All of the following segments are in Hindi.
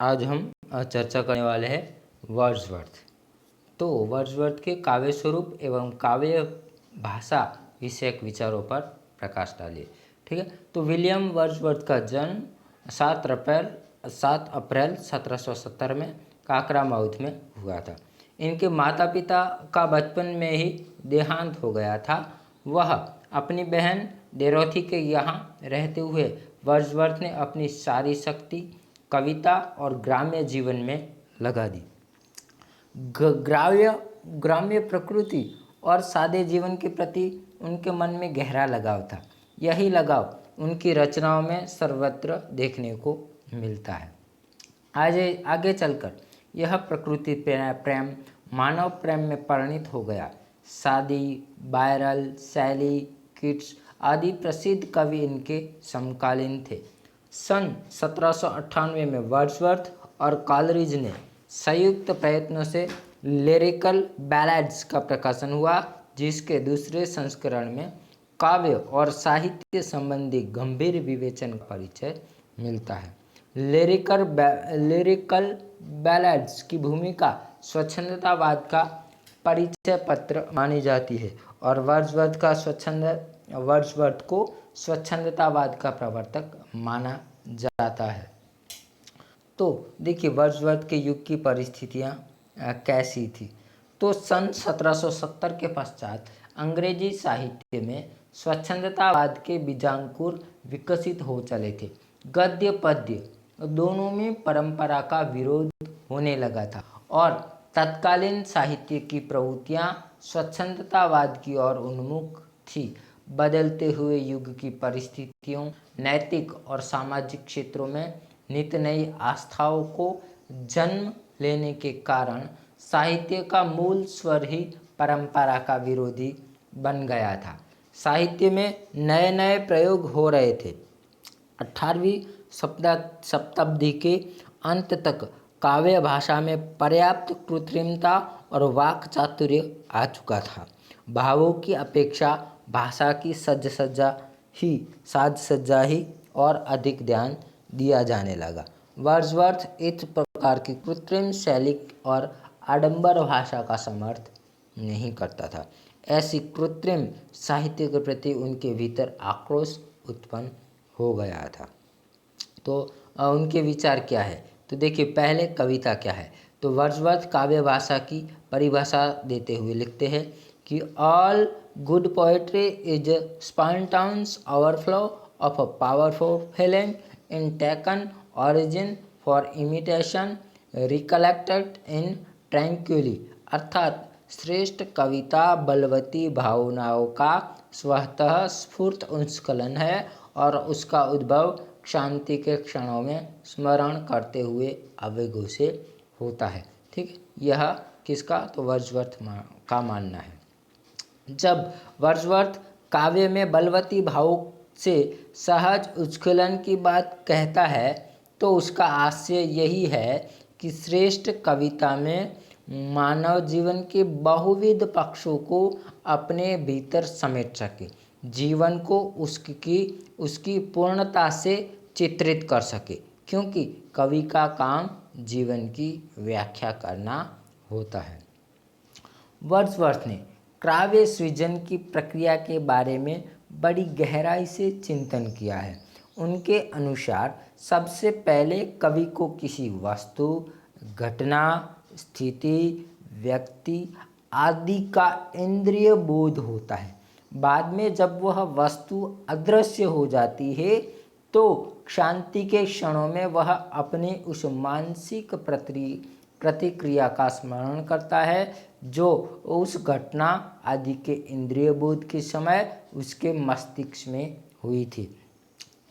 आज हम चर्चा करने वाले हैं वर्ड्सवर्थ। तो वर्ड्सवर्थ के काव्य स्वरूप एवं काव्य भाषा विषयक विचारों पर प्रकाश डालिए। ठीक है, तो विलियम वर्ड्सवर्थ का जन्म 7 अप्रैल 1770 में काकरा माउथ में हुआ था। इनके माता पिता का बचपन में ही देहांत हो गया था। वह अपनी बहन डेरोथी के यहाँ रहते हुए वर्ड्सवर्थ ने अपनी सारी शक्ति कविता और ग्राम्य जीवन में लगा दी। ग्राम्य प्रकृति और सादे जीवन के प्रति उनके मन में गहरा लगाव था। यही लगाव उनकी रचनाओं में सर्वत्र देखने को मिलता है। आगे चलकर यह प्रकृति प्रेम मानव प्रेम में परिणत हो गया। सादी, बायरल, शैली, किट्स आदि प्रसिद्ध कवि इनके समकालीन थे। सन 1798 में वर्ड्सवर्थ और कॉलरिज ने संयुक्त प्रयत्नों से लिरिकल बैलेड्स का प्रकाशन हुआ, जिसके दूसरे संस्करण में काव्य और साहित्य संबंधी गंभीर विवेचन का परिचय मिलता है। लिरिकल बैलेड्स की भूमिका स्वच्छंदतावाद का परिचय पत्र मानी जाती है और वर्ड्सवर्थ को स्वच्छंदतावाद का प्रवर्तक माना जाता है। तो देखिए वर्ड्सवर्थ के युग की परिस्थितियाँ कैसी थी। तो सन 1770 के पश्चात अंग्रेजी साहित्य में स्वच्छंदतावाद के बीजांकुर विकसित हो चले थे। गद्य पद्य दोनों में परंपरा का विरोध होने लगा था और तत्कालीन साहित्य की प्रवृत्तियाँ स्वच्छंदतावाद की ओर उन्मुख थी। बदलते हुए युग की परिस्थितियों, नैतिक और सामाजिक क्षेत्रों में नित नई आस्थाओं को जन्म लेने के कारण साहित्य का मूल स्वर ही परंपरा का विरोधी बन गया था। साहित्य में नए नए प्रयोग हो रहे थे। 18वीं शताब्दी के अंत तक काव्य भाषा में पर्याप्त कृत्रिमता और वाक चातुर्य आ चुका था। भावों की अपेक्षा भाषा की साज सज्जा ही और अधिक ध्यान दिया जाने लगा। वर्ड्सवर्थ इस प्रकार की कृत्रिम शैली और आडंबर भाषा का समर्थन नहीं करता था। ऐसी कृत्रिम साहित्य के प्रति उनके भीतर आक्रोश उत्पन्न हो गया था। तो उनके विचार क्या है, तो देखिए पहले कविता क्या है। तो वर्ड्सवर्थ काव्य भाषा की परिभाषा देते हुए लिखते हैं कि all good poetry is spontaneous overflow of a powerful feeling in taken origin for imitation recollected in tranquilly. अर्थात श्रेष्ठ कविता बलवती भावनाओं का स्वतः स्फूर्त उस्खलन है और उसका उद्भव शांति के क्षणों में स्मरण करते हुए आवेगों से होता है। ठीक, यह किसका, तो वर्ड्सवर्थ का मानना है। जब वर्ड्सवर्थ काव्य में बलवती भावों से सहज उस्खलन की बात कहता है तो उसका आशय यही है कि श्रेष्ठ कविता में मानव जीवन के बहुविध पक्षों को अपने भीतर समेट सके, जीवन को उसकी पूर्णता से चित्रित कर सके, क्योंकि कवि का काम जीवन की व्याख्या करना होता है। वर्ड्सवर्थ ने काव्य सृजन की प्रक्रिया के बारे में बड़ी गहराई से चिंतन किया है। उनके अनुसार सबसे पहले कवि को किसी वस्तु, घटना, स्थिति, व्यक्ति आदि का इंद्रिय बोध होता है। बाद में जब वह वस्तु अदृश्य हो जाती है तो शांति के क्षणों में वह अपनी उस मानसिक प्रतिक्रिया का स्मरण करता है जो उस घटना आदि के इंद्रिय बोध के समय उसके मस्तिष्क में हुई थी।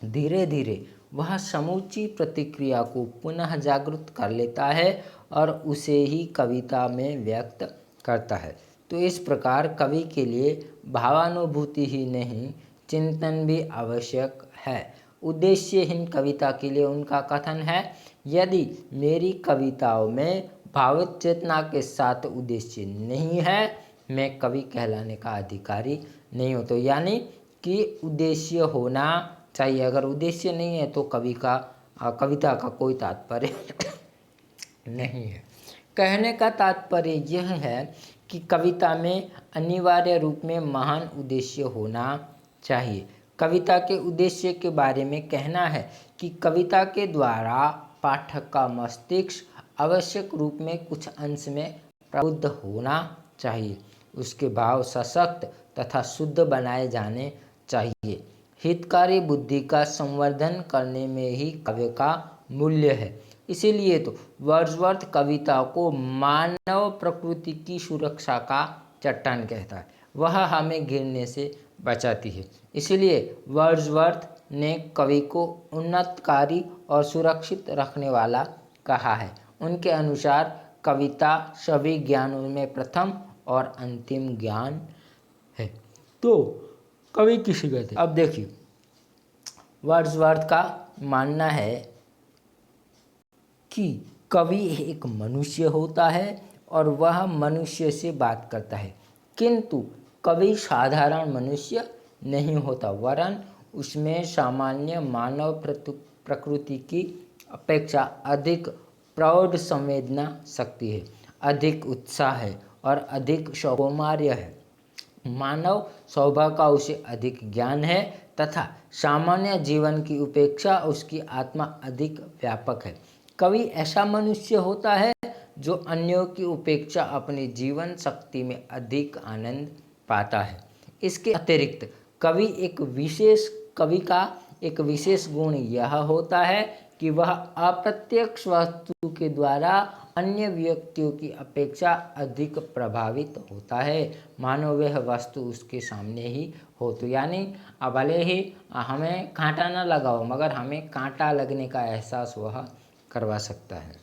धीरे धीरे वह समूची प्रतिक्रिया को पुनः जागृत कर लेता है और उसे ही कविता में व्यक्त करता है। तो इस प्रकार कवि के लिए भावानुभूति ही नहीं, चिंतन भी आवश्यक है। उद्देश्यहीन कविता के लिए उनका कथन है, यदि मेरी कविताओं में भावित चेतना के साथ उद्देश्य नहीं है, मैं कवि कहलाने का अधिकारी नहीं हूँ। तो यानी कि उद्देश्य होना चाहिए। अगर उद्देश्य नहीं है तो कविता का कोई तात्पर्य नहीं है। कहने का तात्पर्य यह है कि कविता में अनिवार्य रूप में महान उद्देश्य होना चाहिए। कविता के उद्देश्य के बारे में कहना है कि कविता के द्वारा पाठक का मस्तिष्क आवश्यक रूप में कुछ अंश में प्रबुद्ध होना चाहिए, उसके भाव सशक्त तथा शुद्ध बनाए जाने चाहिए। हितकारी बुद्धि का संवर्धन करने में ही काव्य का मूल्य है। इसीलिए तो वर्ड्सवर्थ कविता को मानव प्रकृति की सुरक्षा का चट्टान कहता है। वह हमें गिरने से बचाती है। इसलिए वर्ड्सवर्थ ने कवि को उन्नतकारी और सुरक्षित रखने वाला कहा है। उनके अनुसार कविता सभी ज्ञानों में प्रथम और अंतिम ज्ञान है। तो कवि किसे कहते हैं? अब देखिए, वर्ड्सवर्थ का मानना है कि कवि एक मनुष्य होता है और वह मनुष्य से बात करता है, किंतु कवि साधारण मनुष्य नहीं होता, वरन उसमें सामान्य मानव प्रकृति की अपेक्षा अधिक प्रौढ़ संवेदना शक्ति है, अधिक उत्साह है और अधिक सौकुमार्य है। मानव स्वभाव का उसे अधिक ज्ञान है तथा सामान्य जीवन की उपेक्षा उसकी आत्मा अधिक व्यापक है। कवि ऐसा मनुष्य होता है जो अन्यों की उपेक्षा अपनी जीवन शक्ति में अधिक आनंद पाता है। इसके अतिरिक्त कवि का एक विशेष गुण यह होता है कि वह अप्रत्यक्ष वस्तु के द्वारा अन्य व्यक्तियों की अपेक्षा अधिक प्रभावित होता है, मानो वह वस्तु उसके सामने ही हो। तो यानी भले ही हमें कांटा न लगा हो, मगर हमें कांटा लगने का एहसास वह करवा सकता है।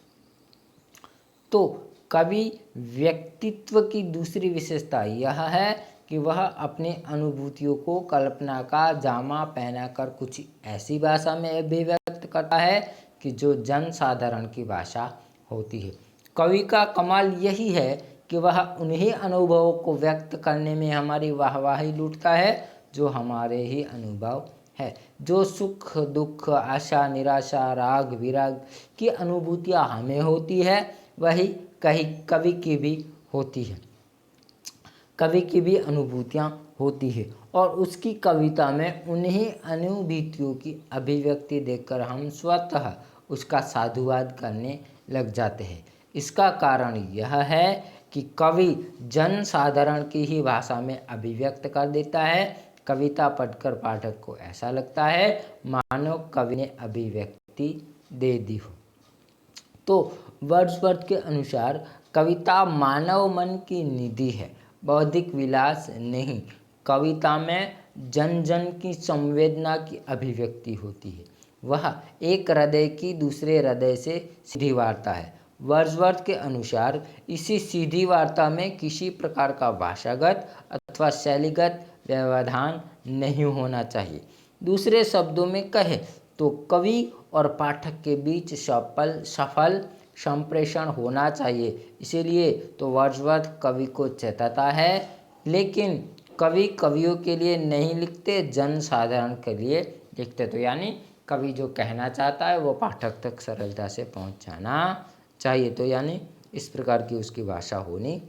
तो कवि व्यक्तित्व की दूसरी विशेषता यह है कि वह अपनी अनुभूतियों को कल्पना का जामा पहनाकर कुछ ऐसी भाषा में अभिव्यक्त करता है कि जो जन साधारण की भाषा होती है। कवि का कमाल यही है कि वह उन्हीं अनुभवों को व्यक्त करने में हमारी वाहवाही लूटता है जो हमारे ही अनुभव है। जो सुख दुख आशा निराशा राग विराग की अनुभूतियाँ हमें होती है, वही कवि की भी होती है, कवि की भी अनुभूतियाँ होती है और उसकी कविता में उन्हीं अनुभूतियों की अभिव्यक्ति देखकर हम स्वतः उसका साधुवाद करने लग जाते हैं। इसका कारण यह है कि कवि जन साधारण की ही भाषा में अभिव्यक्त कर देता है। कविता पढ़कर पाठक को ऐसा लगता है मानो कवि ने अभिव्यक्ति दे दी हो। तो वर्ड्सवर्थ के अनुसार कविता मानव मन की निधि है, बौद्धिक विलास नहीं। कविता में जन जन की संवेदना की अभिव्यक्ति होती है। वह एक हृदय की दूसरे हृदय से सीधी वार्ता है। वर्ड्सवर्थ के अनुसार इसी सीधी वार्ता में किसी प्रकार का भाषागत अथवा शैलीगत व्यवधान नहीं होना चाहिए। दूसरे शब्दों में कहे तो कवि और पाठक के बीच सफल संप्रेषण होना चाहिए। इसीलिए तो वर्ड्सवर्थ कवि को चेताता है, लेकिन कवि कवियों के लिए नहीं लिखते, जन साधारण के लिए लिखते। तो यानी कवि जो कहना चाहता है वो पाठक तक सरलता से पहुंच जाना चाहिए। तो यानी इस प्रकार की उसकी भाषा होनी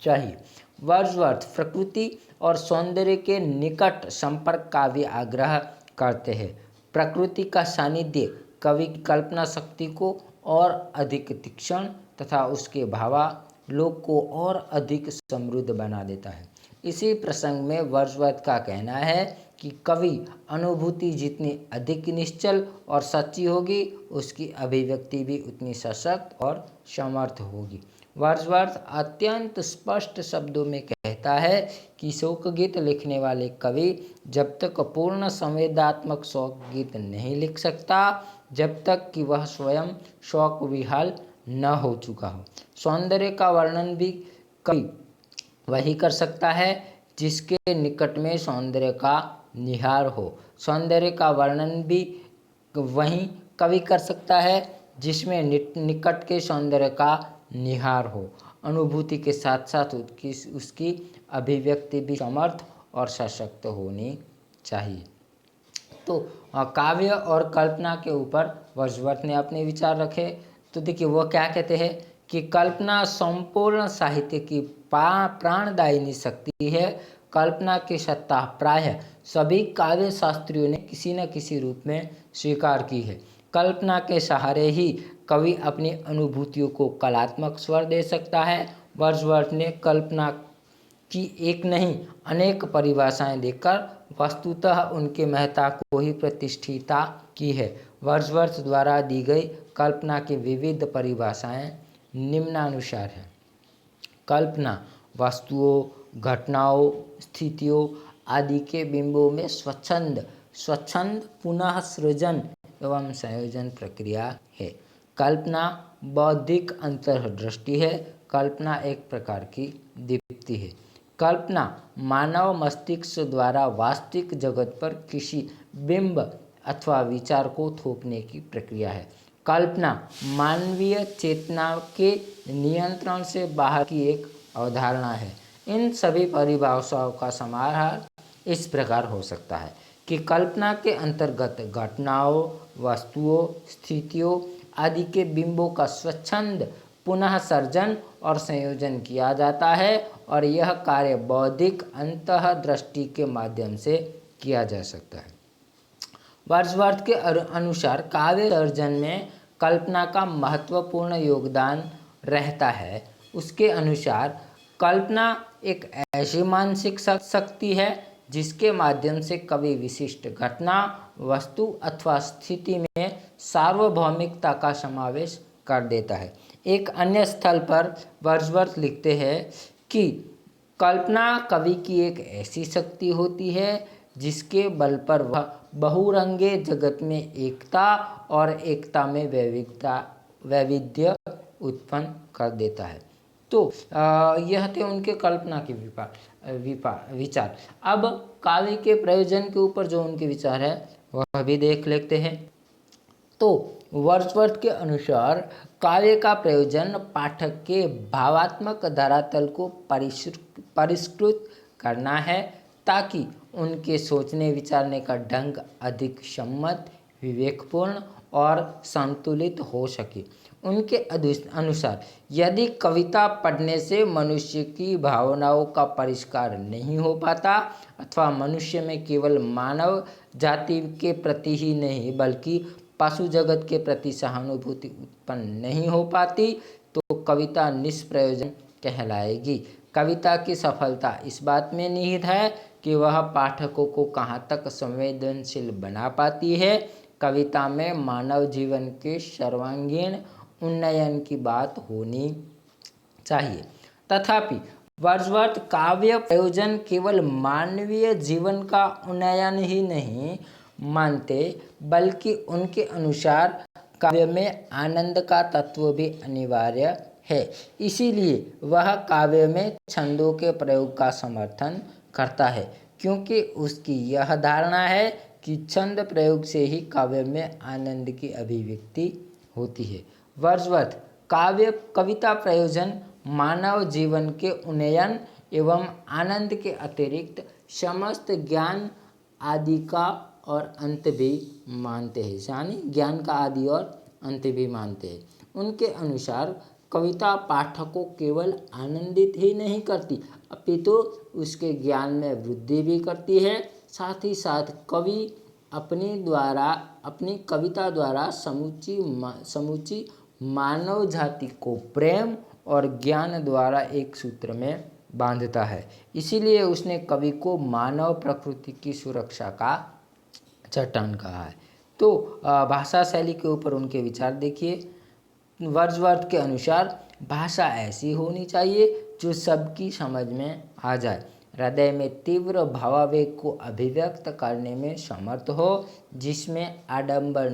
चाहिए। वर्ड्सवर्थ प्रकृति और सौंदर्य के निकट संपर्क का भी आग्रह करते हैं। प्रकृति का सानिध्य कवि की कल्पना शक्ति को और अधिक तीक्ष्ण तथा उसके भावालोक को और अधिक समृद्ध बना देता है। इसी प्रसंग में वर्ड्सवर्थ का कहना है कि कवि अनुभूति जितनी अधिक निश्चल और सच्ची होगी, उसकी अभिव्यक्ति भी उतनी सशक्त और समर्थ होगी। वर्ड्सवर्थ अत्यंत स्पष्ट शब्दों में कहता है कि शोक गीत लिखने वाले कवि जब तक पूर्ण संवेदनात्मक शोक गीत नहीं लिख सकता, जब तक कि वह स्वयं शोक विह्वल न हो चुका हो। सौंदर्य का वर्णन भी कवि वही कर सकता है जिसके निकट में सौंदर्य का निहार हो। सौंदर्य का वर्णन भी वही कवि कर सकता है जिसमें निकट के सौंदर्य का निहार हो। अनुभूति के साथ साथ उसकी अभिव्यक्ति भी समर्थ और सशक्त होनी चाहिए। तो काव्य और कल्पना के ऊपर वर्ड्सवर्थ ने अपने विचार रखे। तो देखिए वो क्या कहते हैं कि कल्पना संपूर्ण साहित्य की प्राणदायिनी शक्ति है। कल्पना की सत्ता प्रायः सभी काव्य शास्त्रियों ने किसी न किसी रूप में स्वीकार की है। कल्पना के सहारे ही कवि अपनी अनुभूतियों को कलात्मक स्वर दे सकता है। वर्ड्सवर्थ ने कल्पना की एक नहीं अनेक परिभाषाएं देकर वस्तुतः उनके महत्ता को ही प्रतिष्ठिता की है। वर्ड्सवर्थ द्वारा दी गई कल्पना की विविध परिभाषाएं निम्नानुसार हैं। कल्पना वस्तुओं, घटनाओं, स्थितियों आदि के बिंबों में स्वच्छंद पुनः सृजन एवं संयोजन प्रक्रिया है। कल्पना बौद्धिक अंतर्दृष्टि है। कल्पना एक प्रकार की दीप्ति है। कल्पना मानव मस्तिष्क द्वारा वास्तविक जगत पर किसी बिंब अथवा विचार को थोपने की प्रक्रिया है। कल्पना मानवीय चेतना के नियंत्रण से बाहर की एक अवधारणा है। इन सभी परिभाषाओं का समाहार इस प्रकार हो सकता है कि कल्पना के अंतर्गत घटनाओं, वस्तुओं, स्थितियों आदि के बिंबों का स्वच्छंद पुनः सर्जन और संयोजन किया जाता है और यह कार्य बौद्धिक अंतःदृष्टि के माध्यम से किया जा सकता है। वर्ड्सवर्थ के अनुसार काव्य सर्जन में कल्पना का महत्वपूर्ण योगदान रहता है। उसके अनुसार कल्पना एक ऐसी मानसिक शक्ति है जिसके माध्यम से कवि विशिष्ट घटना, वस्तु अथवा स्थिति में सार्वभौमिकता का समावेश कर देता है। एक अन्य स्थल पर वर्ड्सवर्थ लिखते हैं कि कल्पना कवि की एक ऐसी शक्ति होती है जिसके बल पर वह बहुरंगे जगत में एकता और एकता में वैविध्य उत्पन्न कर देता है। तो यह थे उनके कल्पना के विचार। अब काव्य के प्रयोजन के ऊपर जो उनके विचार है वह भी देख लेते हैं। तो वर्ड्सवर्थ के अनुसार काव्य का प्रयोजन पाठक के भावात्मक धरातल को परिष्कृत करना है ताकि उनके सोचने विचारने का ढंग अधिक सम्मत, विवेकपूर्ण और संतुलित हो सके। उनके अनुसार यदि कविता पढ़ने से मनुष्य की भावनाओं का परिष्कार नहीं हो पाता अथवा मनुष्य में केवल मानव जाति के प्रति ही नहीं बल्कि पशु जगत के प्रति सहानुभूति उत्पन्न नहीं हो पाती तो कविता निष्प्रयोजन कहलाएगी। कविता की सफलता इस बात में निहित है कि वह पाठकों को कहाँ तक संवेदनशील बना पाती है। कविता में मानव जीवन के सर्वांगीण उन्नयन की बात होनी चाहिए। तथापि वर्ड्सवर्थ काव्य प्रयोजन केवल मानवीय जीवन का उन्नयन ही नहीं मानते बल्कि उनके अनुसार काव्य में आनंद का तत्व भी अनिवार्य है। इसीलिए वह काव्य में छंदों के प्रयोग का समर्थन करता है क्योंकि उसकी यह धारणा है कि छंद प्रयोग से ही काव्य में आनंद की अभिव्यक्ति होती है। वर्ड्सवर्थ कविता प्रयोजन मानव जीवन के उन्नयन एवं आनंद के अतिरिक्त समस्त ज्ञान आदि का और अंत भी मानते हैं, यानी ज्ञान का आदि और अंत भी मानते हैं। उनके अनुसार कविता पाठक को केवल आनंदित ही नहीं करती अपितु उसके ज्ञान में वृद्धि भी करती है। साथ ही साथ कवि अपनी कविता द्वारा समूची मानव जाति को प्रेम और ज्ञान द्वारा एक सूत्र में बांधता है। इसीलिए उसने कवि को मानव प्रकृति की सुरक्षा का चट्टान कहा है। तो भाषा शैली के ऊपर उनके विचार देखिए। वर्ड्सवर्थ के अनुसार भाषा ऐसी होनी चाहिए जो सबकी समझ में आ जाए, हृदय में तीव्र भावावेग को अभिव्यक्त करने में समर्थ हो, जिसमें आडंबर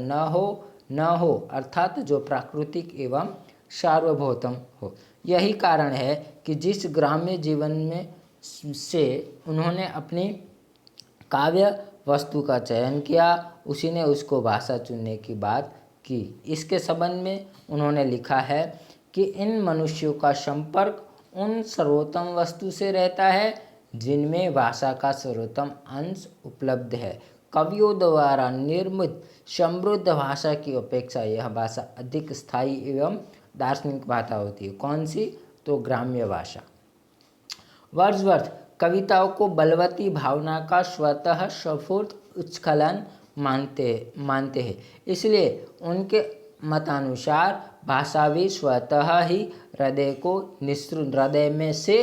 न हो अर्थात जो प्राकृतिक एवं सार्वभौम हो। यही कारण है कि जिस ग्राम्य जीवन में से उन्होंने अपनी काव्य वस्तु का चयन किया उसी ने उसको भाषा चुनने की बात की। इसके संबंध में उन्होंने लिखा है कि इन मनुष्यों का संपर्क उन सर्वोत्तम वस्तु से रहता है जिनमें भाषा का सर्वोत्तम अंश उपलब्ध है। कवियों द्वारा निर्मित समृद्ध भाषा की अपेक्षा यह भाषा अधिक स्थायी एवं दार्शनिक भाषा होती है। कौन सी? तो ग्राम्य भाषा। वर्ड्सवर्थ कविताओं को बलवती भावना का स्वतः स्फूर्त उच्छलन मानते हैं, इसलिए उनके मतानुसार भाषा भी स्वतः ही हृदय में से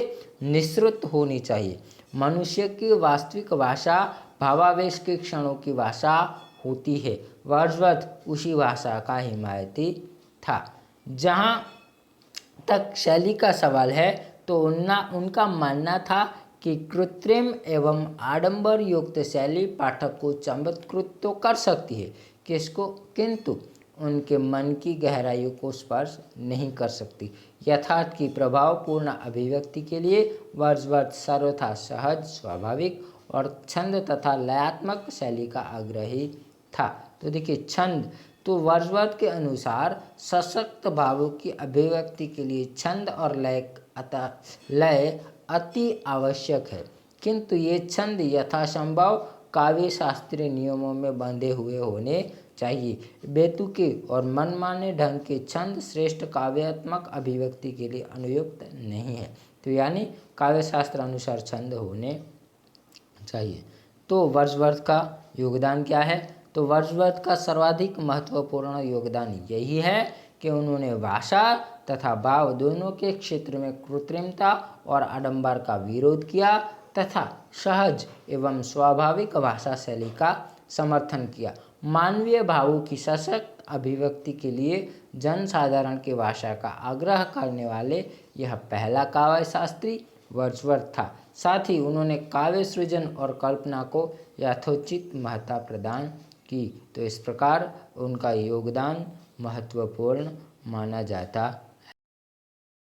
निःसृत होनी चाहिए। मनुष्य की वास्तविक भाषा भावावेश के क्षणों की भाषा होती है। वर्ड्सवर्थ उसी भाषा का हिमायती था। जहाँ तक शैली का सवाल है तो उनका मानना था कि कृत्रिम एवं आडंबर युक्त शैली पाठक को चमत्कृत तो कर सकती है, किंतु उनके मन की गहराइयों को स्पर्श नहीं कर सकती। यथार्थ की प्रभावपूर्ण अभिव्यक्ति के लिए वर्ड्सवर्थ सर्वथा सहज, स्वाभाविक और छंद तथा लयात्मक शैली का आग्रही था। तो देखिए छंद, तो वर्ड्सवर्थ के अनुसार सशक्त भावों की अभिव्यक्ति के लिए छंद और लय अति आवश्यक है, किंतु ये छंद यथासंभव काव्य शास्त्रीय नियमों में बंधे हुए होने चाहिए। बेतुके और मनमाने ढंग के छंद श्रेष्ठ काव्यात्मक अभिव्यक्ति के लिए अनुयुक्त नहीं है। तो यानी काव्य शास्त्र अनुसार छंद होने चाहिए। तो वर्ड्सवर्थ का योगदान क्या है? तो वर्ड्सवर्थ का सर्वाधिक महत्वपूर्ण योगदान यही है कि उन्होंने भाषा तथा भाव दोनों के क्षेत्र में कृत्रिमता और आडंबर का विरोध किया तथा सहज एवं स्वाभाविक भाषा शैली का समर्थन किया। मानवीय भावों की सशक्त अभिव्यक्ति के लिए जनसाधारण की भाषा का आग्रह करने वाले यह पहला काव्य शास्त्री वर्ड्सवर्थ था। साथ ही उन्होंने काव्य सृजन और कल्पना को यथोचित महत्ता प्रदान की। तो इस प्रकार उनका योगदान महत्वपूर्ण माना जाता